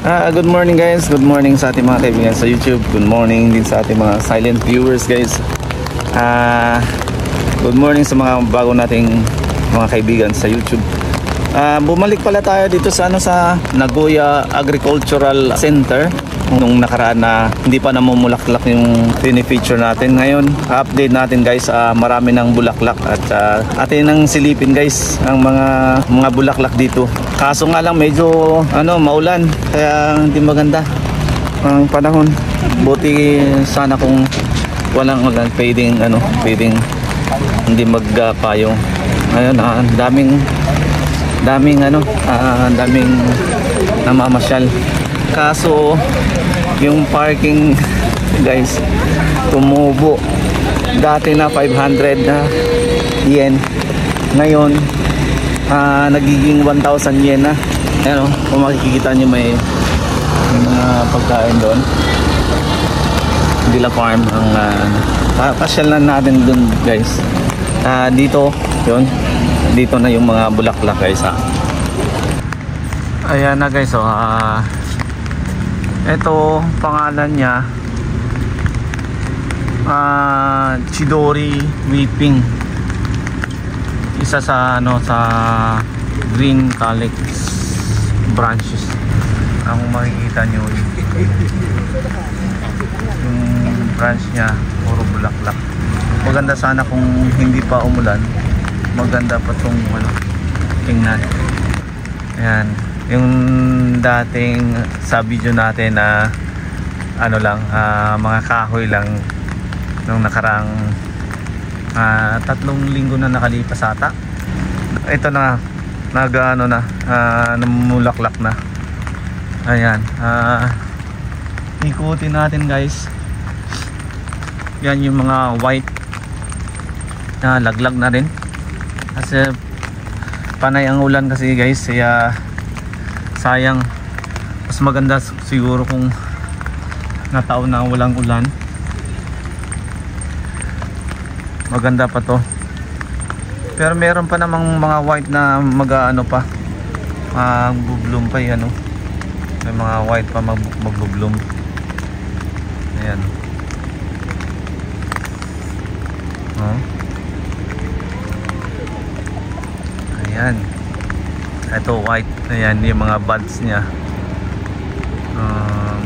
Good morning guys, good morning sa ating mga kaibigan sa YouTube. Good morning din sa ating mga silent viewers guys. Good morning sa mga bago nating mga kaibigan sa YouTube. Bumalik pala tayo dito sa sa Nagoya Agricultural Center. Nung nakaraan na hindi pa namumulaklak yung fini-feature natin. Ngayon, update natin guys, marami ng bulaklak at atin nang silipin guys ang mga bulaklak dito. Kaso nga lang medyo maulan kaya hindi maganda ang panahon. Buti sana kung walang ulan, pwedeng hindi magpayong. Ngayon, daming namamasyal. Kaso yung parking guys tumubo. Dati na 500 yen, ngayon nagiging 1,000 yen na. Ayan, kung makikita nyo may mga pagkain doon. Villa Farm ang pasyal na natin doon guys. Dito na yung mga bulaklak guys. Ayan na guys, ito pangalan niya, Chidori Weeping. Isa sa sa green calyx branches. Ang makikita nyo yung branch niya, puro bulaklak. Maganda sana kung hindi pa umulan. Maganda pa tong tingnan. Ayan, yung dating sa video natin na mga kahoy lang nung nakarang 3 linggo na nakalipas ata. Ito na namulaklak na. Ayan, ikutin natin guys. Yan yung mga white na laglag na rin kasi panay ang ulan kasi guys, kaya sayang. Mas maganda siguro kung nataon na walang ulan. Maganda pa to. Pero meron pa namang mga white na mag-bloom pa yan. May mga white pa mag-bloom. Ayan. Ayan. Ito white. Ayan yung mga buds niya.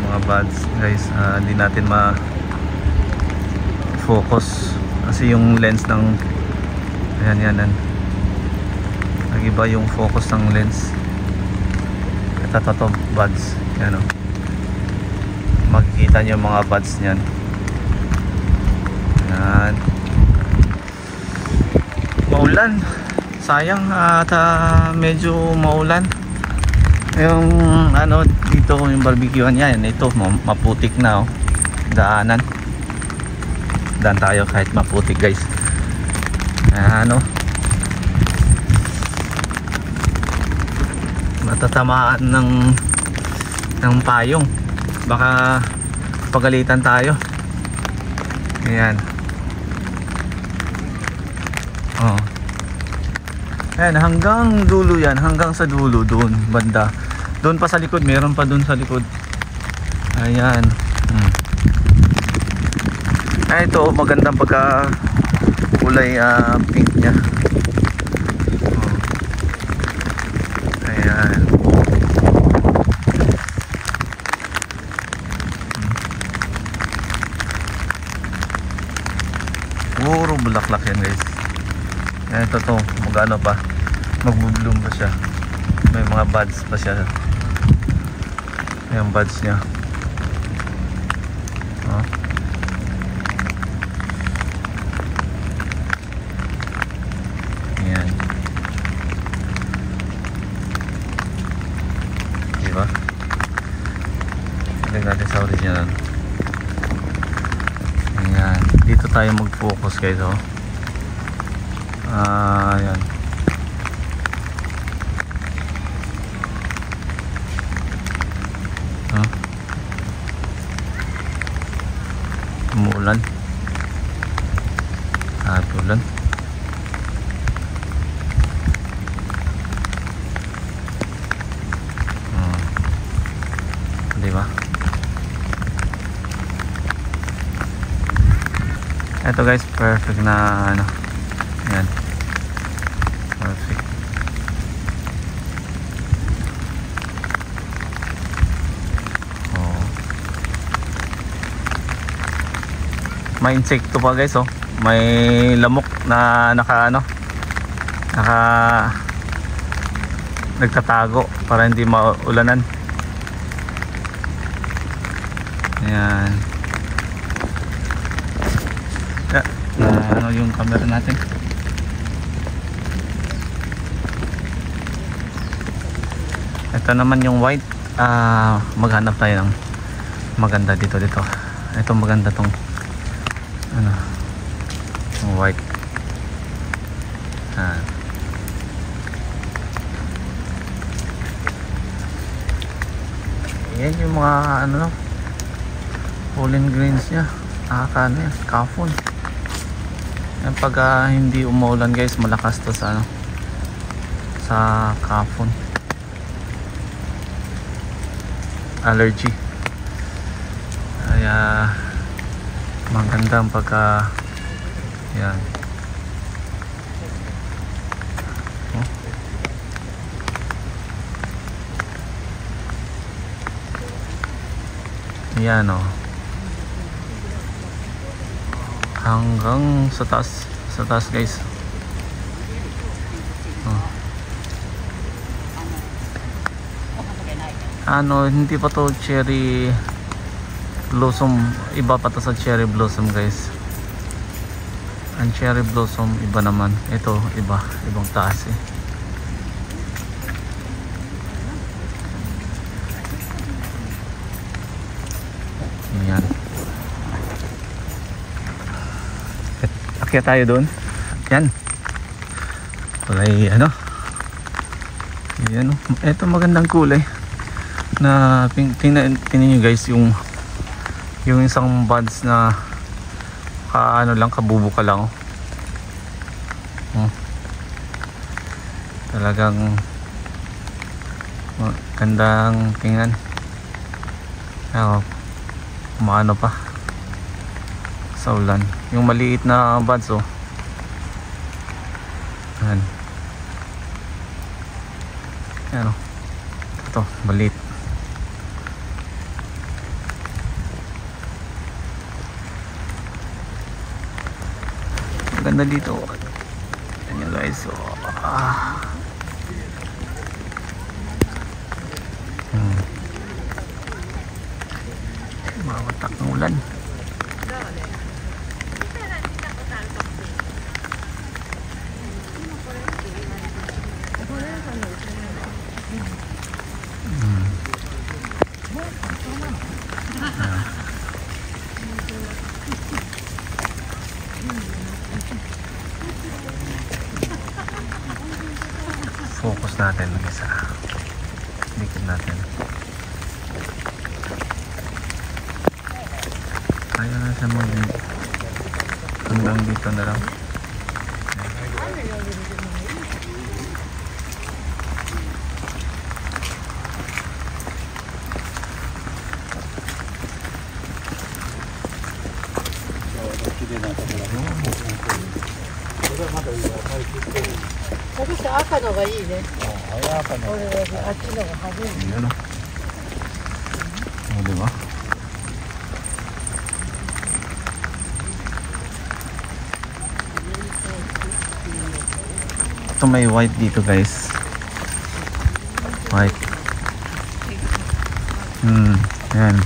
Mga buds guys, hindi natin ma-focus kasi yung lens ng ayan nagiba yung focus ng lens. Ito buds. Ayan makikita nyo yung mga buds niyan. Ayan. Maulan, sayang at medyo maulan yung dito yung barbecuean yan. Ito maputik na daan tayo kahit maputik guys. Matatamaan ng payong, baka pagalitan tayo. Ayan. Ayan, hanggang dulo yan, hanggang sa dulo doon banda. Doon pa sa likod, meron pa doon sa likod. Ayan. Ito magandang pagka kulay pink niya. Ayan. Puro bulaklak yan guys. Ito mag-bloom pa siya. May mga buds pa siya. Yung buds niya. Ayan. Diba? Tignan natin sa original. Ayan. Dito tayo mag-focus guys. Ayan. Umuulan. Ulan. di ba? Ito guys, perfect na ano. Yan. Perfect. Oh. May insekto pa guys, oh. May lamok na nagtatago para hindi maulanan. Ayan. Ano yung camera natin? Ito naman yung white. Maghanap tayo ng maganda dito. Ito maganda tong ano, yung white. Yan yung mga ano, pollen grains nya. Ano yan, kafon. Yan pag hindi umuulan guys, malakas to sa ano, sa kafon. Allergy. Kaya maganda pagka yan. Yan o. Hanggang sa taas guys. Ano, hindi pa to cherry blossom, iba pa to sa cherry blossom guys. Ang cherry blossom iba naman. Ito ibang taas eh. Yan. Akyat tayo doon. Yan. Kulay ano. Yan. Ito magandang kulay. Na tingnan niyo guys yung isang buds na ano lang, kabubuka lang. Talagang gandang tingnan. Maano pa sa ulan yung maliit na buds oh. Yan. Yan oh. Ito maliit. Maganda dito. Yan yun guys. Mawatak ng ulan. Focus natin isa. Dikit natin. Kaya na siya hanggang dito na lang. Diba? Ito may white dito guys. White. Yan.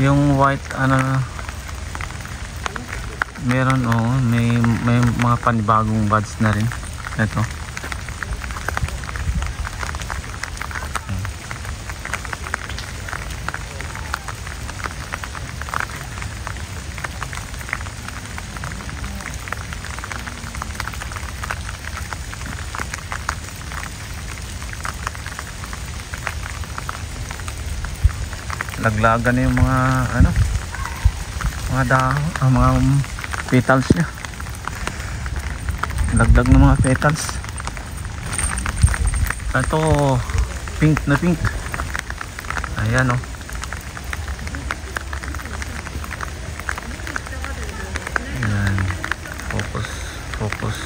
Yung white ano, meron may mga panibagong buds na rin. Ito. Laglagan na yung mga ano, mga petals niya. Laglag ng mga petals. Ito pink na pink. Ayan oh. Ayan. Focus. Focus.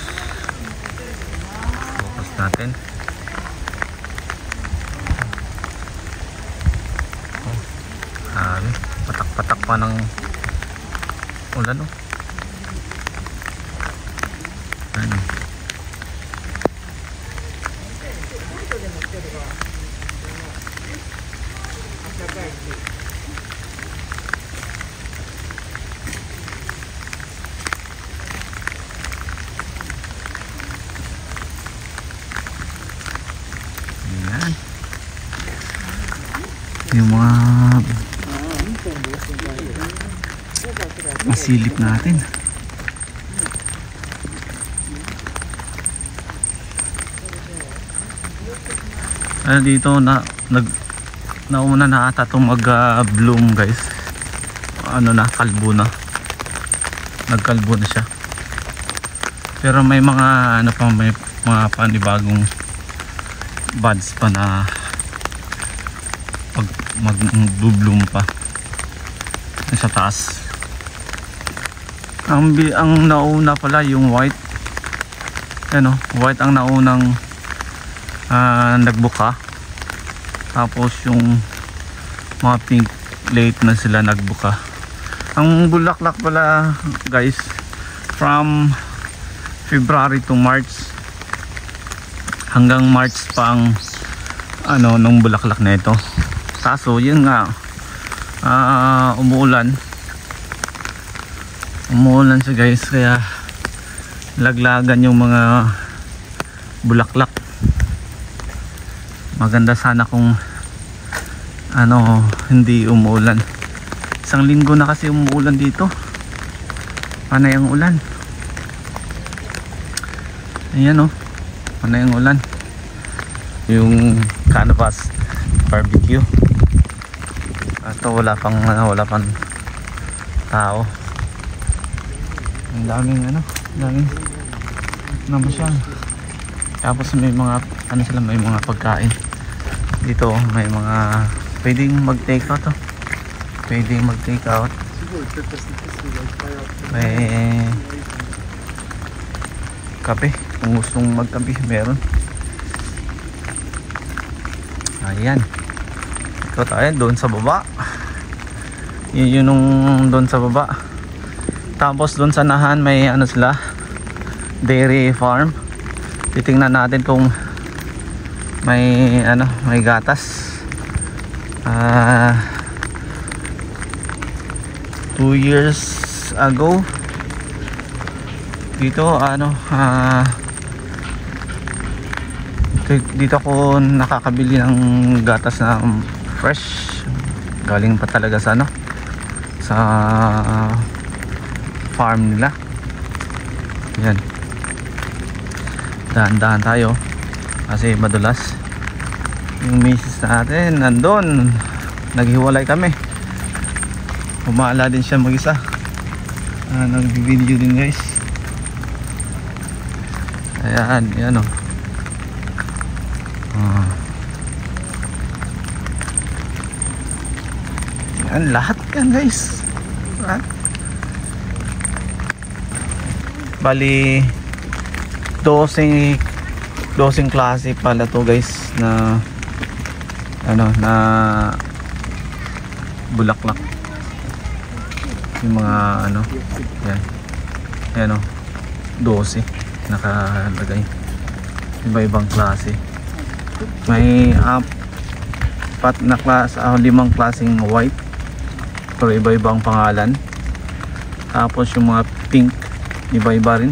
Focus natin. Oh. Patak-patak pa ng ulan oh. Ayan. Ayan. Yung mga masilip natin. Dito nauna na ata itong mag bloom guys. Ano na, kalbo na. Nagkalbo na siya. Pero may mga ano pa, may mga panibagong buds pa na mag-bloom pa sa taas. Ang nauna pala yung white. Ano, white ang naunang nagbuka. Tapos yung mga pink late na sila nagbuka. Ang bulaklak pala guys, from February to March, hanggang March pa ang ano nung bulaklak na ito. Kaso yun nga, umuulan siya guys, kaya laglagan yung mga bulaklak. Maganda sana kung ano, hindi umuulan. Isang linggo na kasi umuulan dito. Panay ang ulan. Ayan oh, panay ang ulan. Yung canvas barbecue. Ito wala pang tao. Ang daming namasyal. Tapos may mga may mga pagkain dito. May mga pwedeng mag-take out oh. Pwedeng mag-take out. May kape, kung gustong magkape meron. Ayan, ito tayo doon sa baba. Yun yung doon sa baba. Tapos doon sa nahan may ano sila, dairy farm. Titingnan natin kung may may gatas. 2 years ago dito dito ako nakakabili ng gatas na fresh, galing pa talaga sa sa farm nila. Yan, dahan-dahan tayo kasi madulas. Yung misis natin nandun, naghiwalay kami, umaala din siya mag-isa. Nag-video din guys. Ayan, yan o. Yan, lahat yan guys. Bali 12 klase pala to guys na na bulaklak. Yung mga yan. Yan o, 12 nakalagay. Iba-ibang klase. May 4 na klase, 5 klaseng white, pero iba-ibang pangalan. Tapos yung mga pink, iba-iba rin.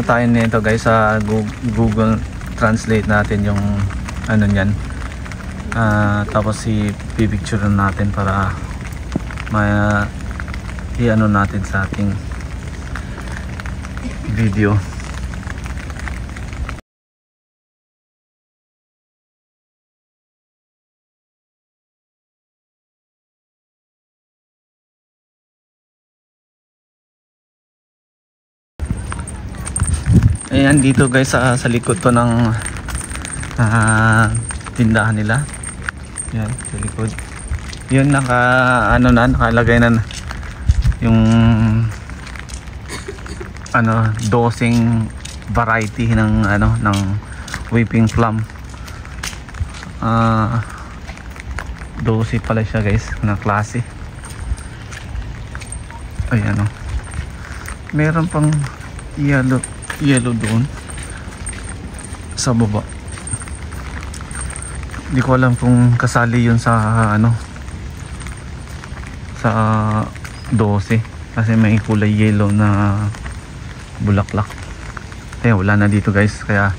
Tayo nito guys sa Google Translate natin yung niyan. Tapos i-picture natin para natin sa ating video. Ayan dito guys sa likod to ng tindahan nila. Yan sa likod. Yun nakalagay na yung dosing variety ng ng whipping plum. 12 pala siya guys na klase. Ayan meron pang yellow doon sa baba. Hindi ko alam kung kasali yun sa sa 12 kasi may kulay yellow na bulaklak. Wala na dito guys, kaya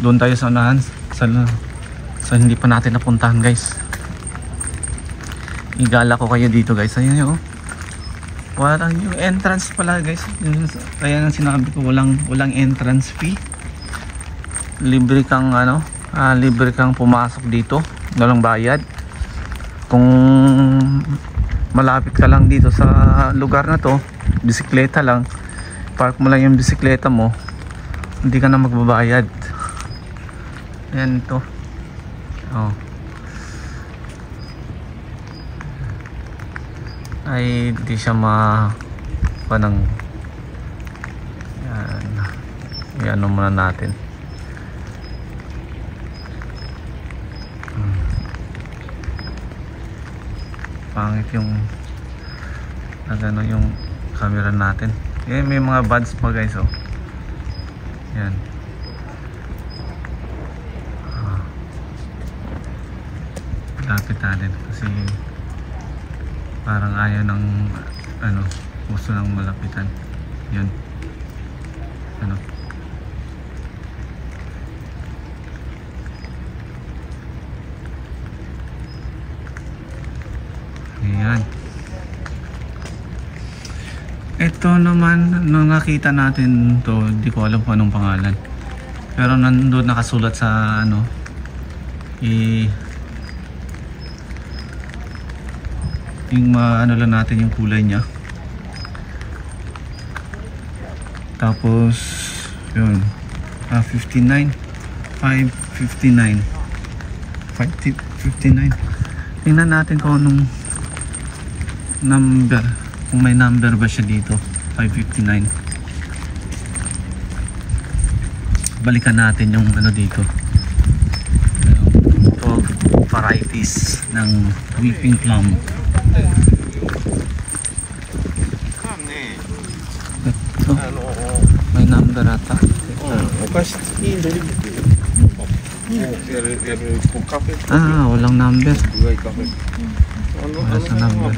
doon tayo sa unahan sa hindi pa natin napuntahan guys. Igala ko kayo dito guys. Ayan yun walang yung entrance pala guys. Kaya nga sinabi ko walang entrance fee. Libre kang libre kang pumasok dito, walang bayad. Kung malapit ka lang dito sa lugar na to, bisikleta lang, park mo lang yung bisikleta mo, hindi ka na magbabayad. Ayan ito. Ay hindi siya panang yan muna natin. Pangit yung yung camera natin. May mga buds pa guys yan. Lapit natin kasi parang ayaw ng gusto ng malapitan. Yun ayan. Ito naman nung nakita natin to, hindi ko alam kung anong pangalan, pero nandun nakasulat sa yung lang natin yung kulay niya. Tapos yun 59 559 559. Tingnan natin kung anong number, kung may number ba siya dito. 559. Balikan natin yung dito, varieties ng whipping plum. Ito, may number ata. Walang number. Wala sa number.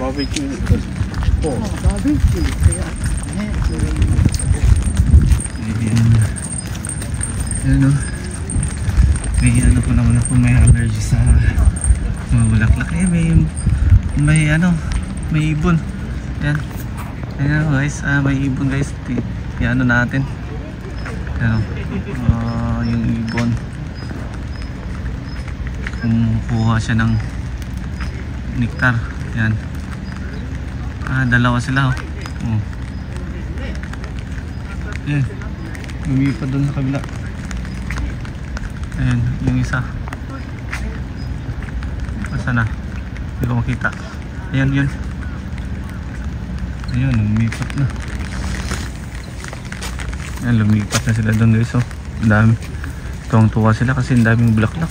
May po naman ako, may allergy sa mga bulaklak. May ibon. Yan. Ayan guys, may ibon guys. Yan natin. Yung ibon. Kumukuha siya ng nectar. Yan. Dalawa sila. Yan. Lumipad doon sa kabila. Ayan, yung isa. Masa na? Hindi ko makita. Ayan, yun. Ayan, lumipat na. Ayan, lumipat na sila doon guys. Ang dami. Tuwang-tuwa sila kasi ang daming bulaklak.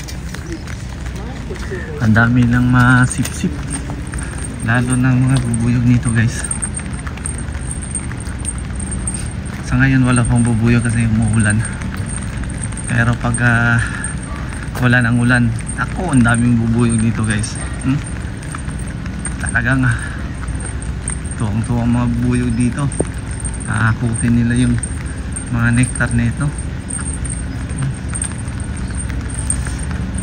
Ang dami lang masip-sip. Lalo ng mga bubuyog nito guys. Sa ngayon wala pang bubuyog kasi umuulan. Pero pag wala ng ulan, ang daming bubuyog dito guys. Talagang tuwang-tuwang mga bubuyog dito. Kukunin nila yung mga nectar nito.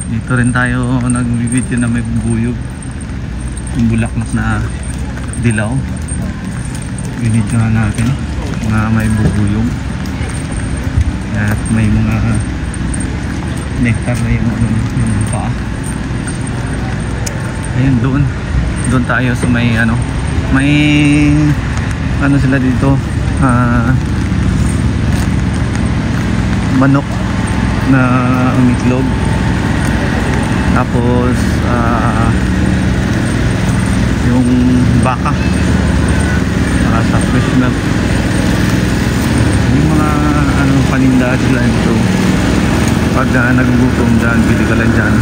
Dito rin tayo nag-video na may bubuyog, yung bulaklak na dilaw. Binidyo natin mga may bubuyog at may mga nectar na yung paa. Ayun, doon tayo sa may may sila dito, manok na umitlog. Tapos yung baka para sa fresh milk. Yung mga ano paninda sila ito. Pag nagugutom dyan, bili ka lang dyan.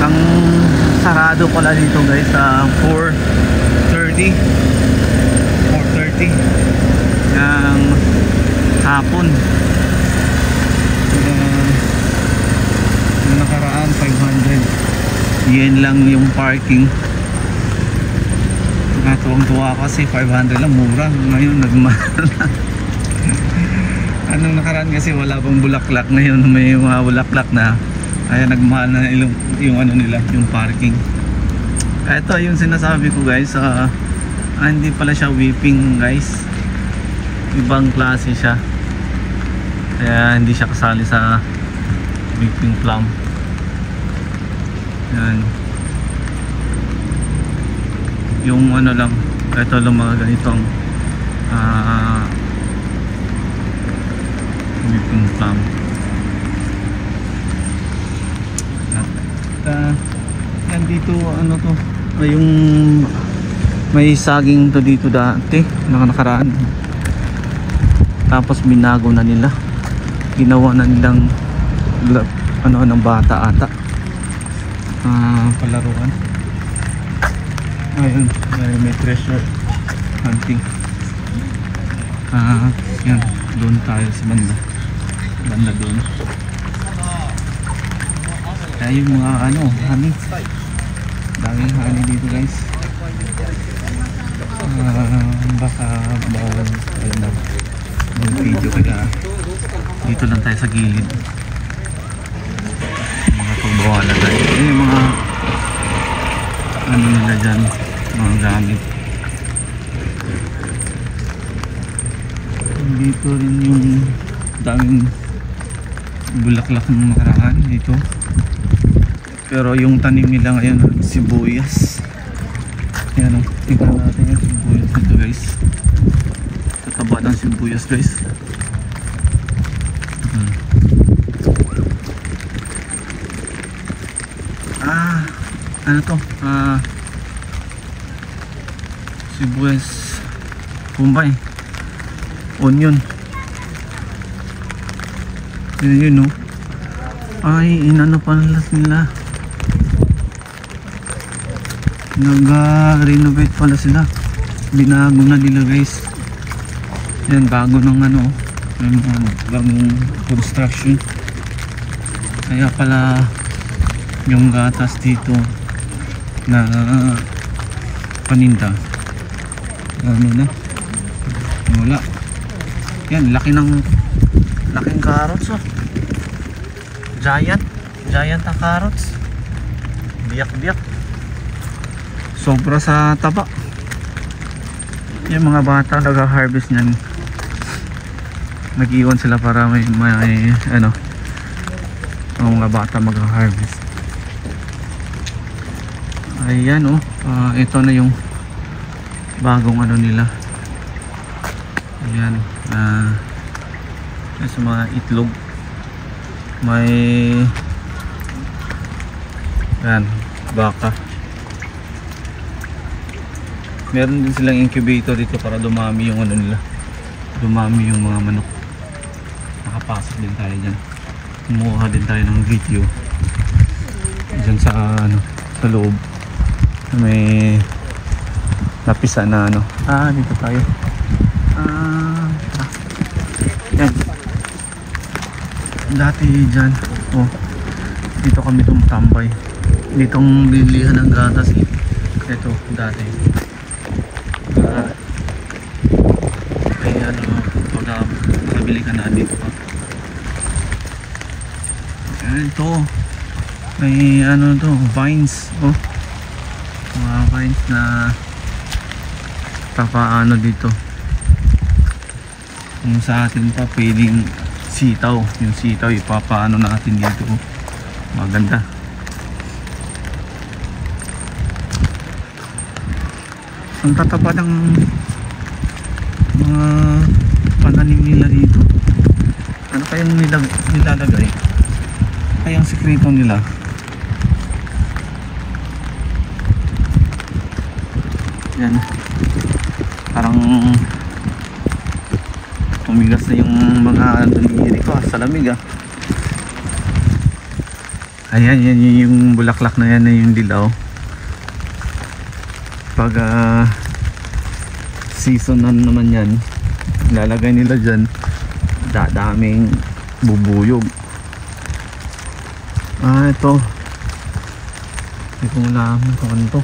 Ang sarado pala dito guys sa 4:30 ng hapon. Yung nakaraan 500 yen lang yung parking. Natuwang-tuwa kasi 500 lang, mura. Ngayon nagmahal na. Anong nakaraan kasi wala pang bulaklak, ngayon may mga bulaklak na, kaya nagmahal na yung ano nila, yung parking. Ito yung sinasabi ko guys, hindi pala siya whipping guys, ibang klase siya, kaya hindi siya kasali sa whipping plum. Yan yung ano lang, ito lang mga ganitong whipping plum. At yan dito ano to, yung may saging to dito dati nakaraan, tapos binago na nila, ginawa na nilang ano ng bata ata, palaruan. Ayun, may treasure hunting. Yan, doon tayo sa banda doon. Kaya yung mga ano, honey, daming honey dito guys. Baka bawal tayo mag video, kaya dito lang tayo sa gilid. Mga pagbawalan tayo. Yun yung mga ano nila dyan, mga gamit. Dito rin yung daming bulaklak ng nakaraan dito, pero yung tanim nila ngayon sibuyas. Yan o, tingnan natin yung sibuyas dito guys. Tataba ng sibuyas guys. Ano to? Sibuyas kumbay, onion. Yun no. Ay, inano pa nila, nag-renovate pala sila, binago na nila guys. Yan, bago ng ano, bagong construction. Kaya pala yung gatas dito na paninda ano na, wala. Yan, laking carrots oh. Giant ang carrots, biyak sobra sa taba. Yung mga bata nag-harvest niyan, nag-iwan sila para may ano, ang mga bata mag-harvest. Ayan oh, ito na yung bagong ano nila. Ayan, sa mga itlog may yan, baka. Meron din silang incubator dito para dumami yung ano nila, dumami yung mga manok. Nakapasok din tayo dyan, kumuha din tayo ng video dyan sa ano, sa loob. May napisa na ano, dito tayo. Yan, dati dyan oh, dito kami tumutambay, ditong bilihan ng gatas eh. Ito dati ay ano, pag nakabili ka na dito pa. Ito may ano to, vines oh, mga vines na papaano dito. Kung sa atin pa pwedeng sitaw, yung sitaw ipapaano natin dito oh. Maganda. Ang tataba ng mga pananim nila dito. kayang nilalagay? Kayang sikreto nila? Yan. Parang tumigas na yung mga duniri ko sa lamig ah. Ayan, yan yung bulaklak na yan na yung dilaw. Pag season na naman yan, lalagay nila dyan, daming bubuyog. Ito hindi ko malaman kung ano to,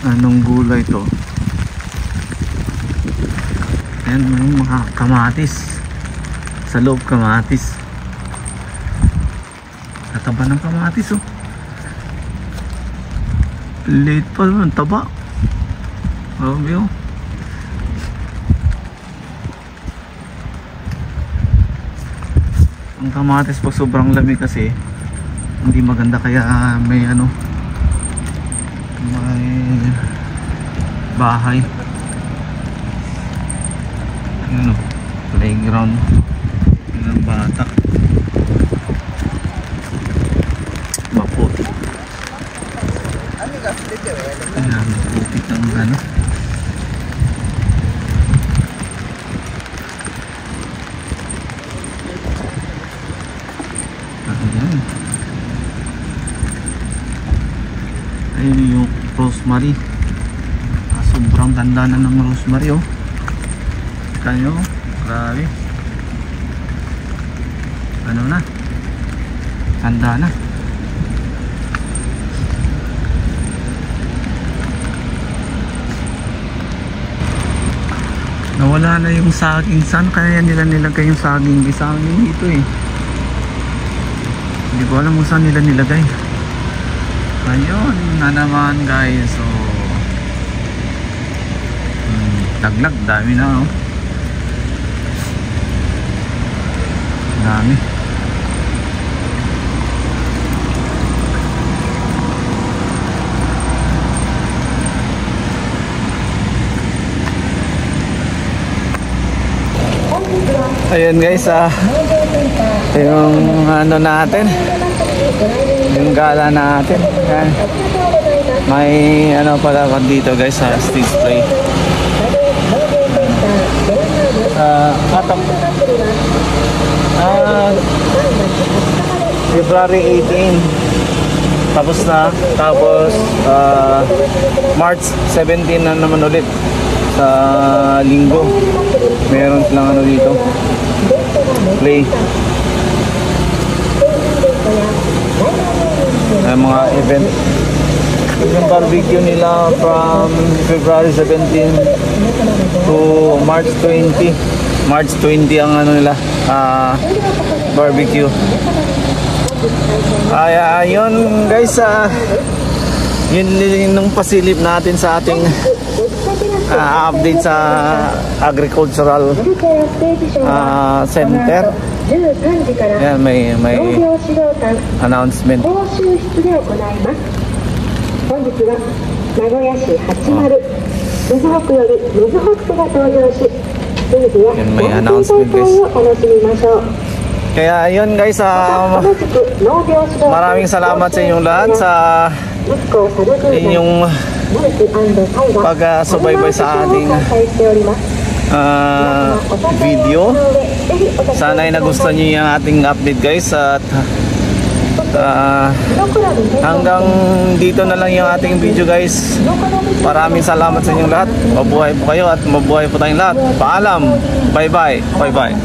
anong gulay to. Ayan, may mga kamatis sa loob, kamatis, tataba ng kamatis oh. Late pa naman, taba. Grabe oh. Ang kamatis pag sobrang lamig kasi hindi maganda, kaya may may bahay. Ayun oh, playground ng bata. Maputi. Ayan, maputi ng Ayan. Ayun yung rosemary. Sobrang ganda na ng rosemary oh. Kanyo, grabe. Ano na? Ganda na. Nawala na yung saging. Saan kaya nila nilagay yung saging? May saging dito eh. Hindi ko alam kung saan nila nilagay. Ayun na naman guys. So taglag, dami na oh. Dami. Ayun guys, yung natin, yung gala natin. Ayan. May pala dito guys sa stage play. February 18 tapos na, tapos March 17 na naman ulit sa linggo. Meron silang dito play, mga event. Yung barbecue nila from February 17 to March 20. March 20 ang nila barbecue. Ayun guys, yun yung pasilip natin sa ating update sa agricultural center. Yan, may announcement. Yan, may announcement guys. Kaya yun guys, maraming salamat sa inyong lahat sa inyong pag-subaybay sa ating video. Sana ay nagustuhan niyo yung ating update guys, at hanggang dito na lang yung ating video guys. Maraming salamat sa inyong lahat. Mabuhay po kayo at mabuhay po tayong lahat. Paalam. Bye bye. Bye bye.